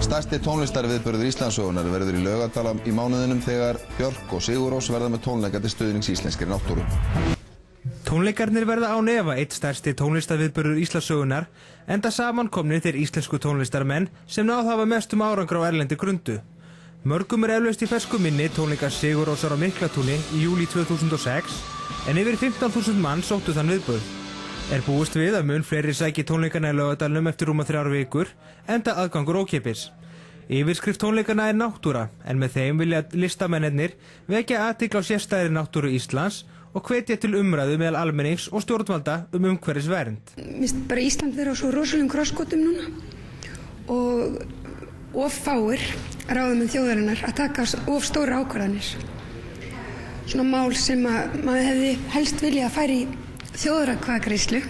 Stærsti tónlistarviðburður Íslandssögunnar verður í Laugardal í mánuðinum þegar Björk og Sigur Rós verða með tónleika til stuðnings íslenskri náttúru. Tónleikarnir verða án efa einn stærsti tónlistarviðburður Íslandssögunnar, enda samankomnir þeir íslensku tónlistarmenn sem náð hafa mestum árangur á erlendi grundu. Mörgum eflaust í fersku minni tónleikar Sigur Rósar á Miklatúni í júlí 2006, en yfir 15.000 mann sóttu þann viðburð. Búist við að mun fleiri sæki tónleikana í Laugardalnum eftir rúma 3 vikur, enda aðgangur ókeypis. Yfirskrift tónleikana náttúra, en með þeim vilja listamennirnir vekja athygli á sérstæðri náttúru Íslands og hvetja til umræðu meðal almennings og stjórnvalda umhverfisvernd. Mér finnst bara Ísland vera á svo rosalegum krossgötum núna og of fáir ráðamenn þjóðarinnar að taka of stóra ákvarðanir. Svona mál sem að maður hefði helst viljað að færa í þjóðaratkvæðagreiðslu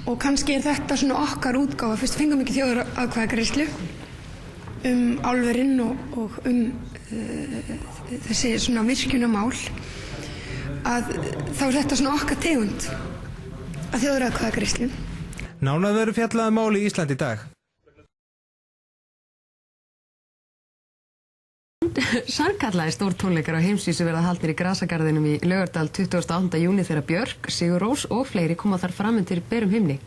og kannski þetta svona okkar útgáfa, fyrst fengum ekki þjóðaratkvæðagreiðslu álverinn og þessi svona virkjunarmál, að þá þetta svona okkar tegund að þjóðaratkvæðagreiðslu. Nánar verður fjallað um mál í Íslandi í dag. Sarkallaði stórtónleikar á heimsvísu verða haldnir í Grasagarðinum í Laugardal 28. júní þegar Björk, Sigur Rós og fleiri koma þar fram undir berum himni.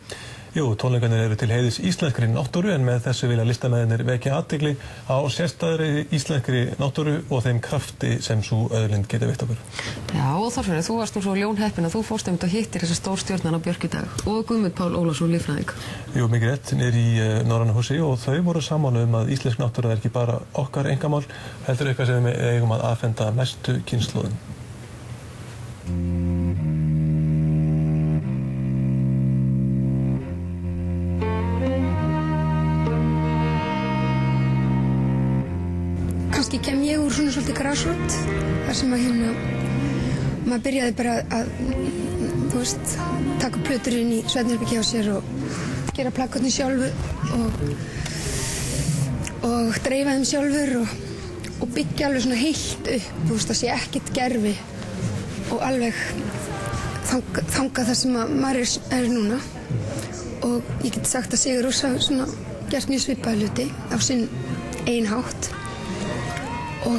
Jú, tónleikarnir eru til heiðurs íslenskri náttúru, en með þessu vilja listamennirnir vekja athygli á sérstæðri íslenskri náttúru og þeim krafti sem sú auðlind getur veitt okkur. Já, og Þorfinnur, þú varst nú svo ljónheppin að þú fórst einmitt og hittir þessa stórstjörnuna Björk í dag og Guðmund Pál Ólafsson líffræðing. Jú, mikið rétt, niður í Norræna húsi, og þau voru sammála að íslensk náttúra er ekki bara okkar einkamál, heldur eitthvað sem við eigum að afhenda næstu kynslóðum. Kannski kem ég úr svona svolítið grassrút, þar sem að maður byrjaði bara að, þú veist, taka plötur inn í svefnherbergi á sér og gera plakkarnir sjálfur og dreifa þeim sjálfur og byggja alveg svona heilt upp, þú veist, það sé ekkert gervi og alveg þangað þar sem maður er núna. Og ég get sagt að Sigur Rós hafi svona gert mjög svipaða hluti á sinn eigin hátt. Og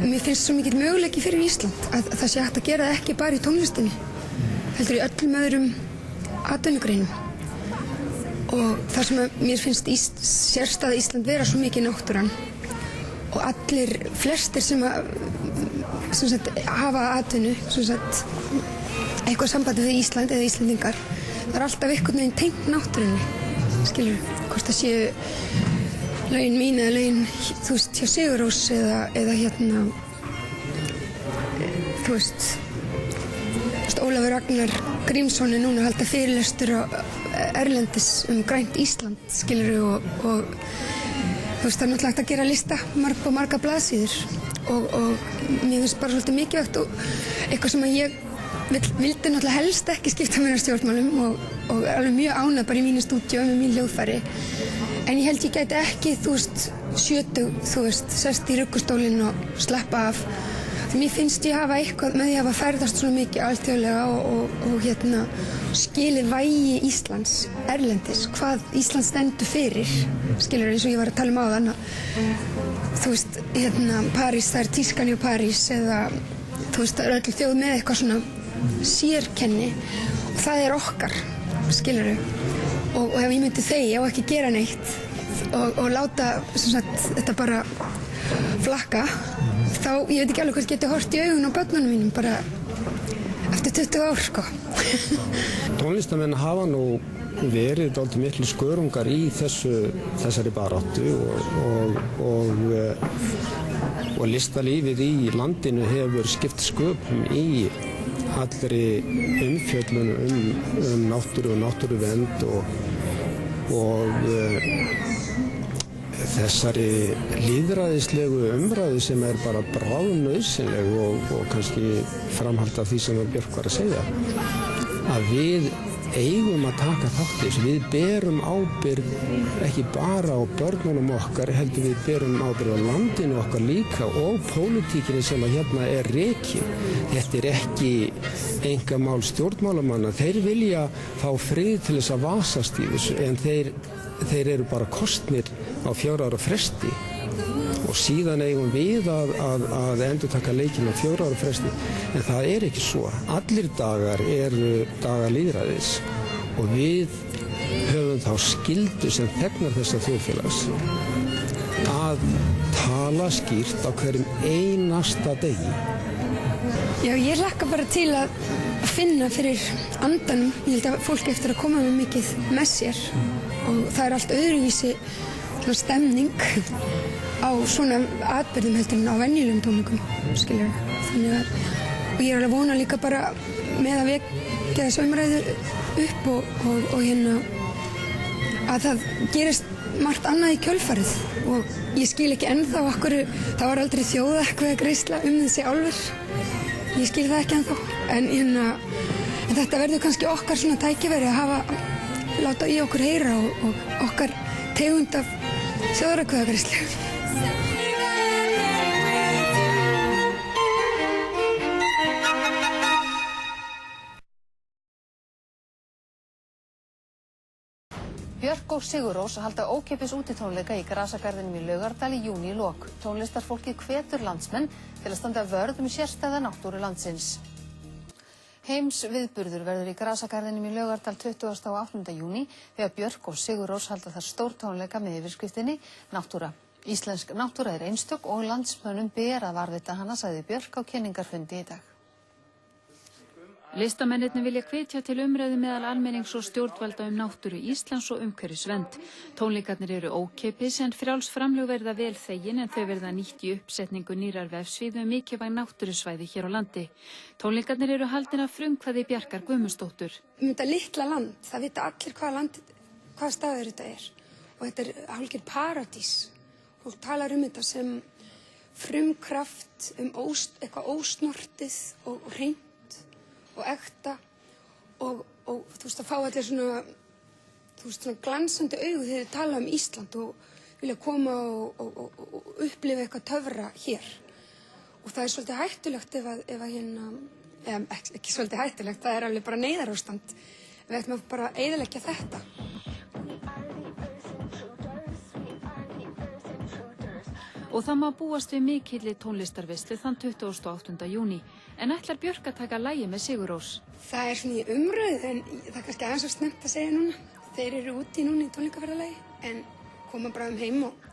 mér finnst svo mikill möguleiki fyrir Ísland að það sé hægt að gera það ekki bara í tónlistinni, heldur í öllum öðrum atvinnugreinum. Og þar sem mér finnst sérstæða Ísland vera svo mikið náttúran og flestir sem hafa atvinnu, eitthvað sambandi við Ísland eða Íslendingar, það er alltaf einhvern veginn tengt náttúrunni, skilur, hvort það séu lögin mín eða lögin, þú veist, hjá Sigur Rós eða þú veist, Ólafur Ragnar Grímsson er núna að halda fyrirlestur á erlendis grænt Ísland, skilur, og þú veist, það er náttúrulega hægt að gera lista marga blaðsíður og mér finnst bara svolítið mikilvægt og eitthvað sem að ég vildi náttúrulega helst ekki skipta mér á stjórnmálum og alveg mjög ánægð bara í mínu stúdíu með mín hljóðfæri. En ég held ég gæti ekki, þú veist, sest í ruggustólinn og sleppa af. Því mér finnst ég hafa eitthvað með því að hafa ferðast svona mikið alþjóðlega og skilið vægi Íslands erlendis, hvað Ísland stendur fyrir, skilur, eins og ég var að tala áðan. Þú veist, París, það er tískan í París eða, þú veist, það er öll þjóð með eitthvað svona sérkenni og það er okkar, skilur. Og ef ég myndi þegja og ekki gera neitt og láta þetta bara flakka, þá ég veit ekki alveg hvort geti horft í augun á börnunum mínum bara eftir 20 ár, sko. Tónlistamenn hafa nú verið dálítið miklu skörungar í þessari baráttu og listalífið í landinu hefur skipt sköpum í allri umfjöllun náttúru og náttúruvernd og þessari lýðræðislegu umræðu sem er bara bráðnauðsynleg og kannski framhald af því sem Björk var að segja. að við eigum að taka þátt í þessu. Við berum ábyrgð ekki bara á börnunum okkar, heldur við berum ábyrgð á landinu okkar líka og pólitíkinni sem að hérna er rekin. Þetta er ekki einkamál stjórnmálamanna. Þeir vilja fá frið til þess að vasast í þessu, en þeir eru bara kosnir á 4 ára fresti. Og síðan eigum við að endurtaka leikinn á 4 ára fresti. En það er ekki svo. Allir dagar eru dagar lýðræðis og við höfum þá skyldu sem þegnar þessa þjóðfélags að tala skýrt á hverjum einasta degi. Já, ég hlakka bara til að finna fyrir andanum. Ég held að fólk eftir að koma með mikið með sér og það er allt öðruvísi stemning á svona atbyrðum heldur en á venjulegum tónleikum, skilur. Þannig að, og ég er alveg vona líka bara með að vekja þessu umræðu upp og hérna að það gerist margt annað í kjölfarið og ég skil ekki ennþá okkur, það var aldrei þjóðatkvæðagreiðsla þessi álver. Ég skil það ekki ennþá, en þetta verður kannski okkar svona tækifæri að láta í okkur heyra og okkar tegund af þjóðatkvæðagreiðslu. Björk og Sigur Rós halda ókeypis útitónleika í Grasagarðinum í Laugardal í júní í lok. Tónlistarfólkið hvetur landsmenn til að standa vörð sérstæða náttúru landsins. Heimsviðburður verður í Grasagarðinum í Laugardal 28. júní þegar Björk og Sigur Rós halda þar stórtónleika með yfirskriftinni Náttúra. Íslensk náttúra er einstök og landsmönnum ber að varðveita hana, sagði Björk á kynningarfundi í dag. Listamennirnir vilja hvetja til umræðu meðal almennings og stjórnvalda náttúru Íslands og umhverfisvernd. Tónleikarnir eru ókeypis en frjáls framlög verða vel þegin en þau verða nýtt í uppsetningu nýrar vefsíðu mikilvæg náttúrusvæði hér á landi. Tónleikarnir eru haldin af frumkvæði Bjarkar Guðmundsdóttur. Þetta litla land, það vita allir hvaða staður þetta er. Og þetta er hálfgerð paradís. Fólk talar þetta sem frumkraft, eitthvað ósnortið og hreint og ekta og þú veist að fá allir svona glansandi augu þegar þið tala Ísland og vilja koma og upplifa eitthvað töfra hér. Og það er svolítið hættulegt ef ekki svolítið hættulegt, það er alveg bara neyðarástand. Við ætlum að bara eyðileggja þetta. Og það má búast við mikilli tónlistarveislu þann 28. júní. En ætlar Björk að taka lagið með Sigur Rós? Það er svona í umræðu en það er kannski aðeins svo snemmt að segja núna. Þeir eru úti núna í tónleikaferðalagi en koma bara heim og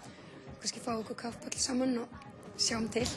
kannski fá okkur kaffibolla saman og sjáum til.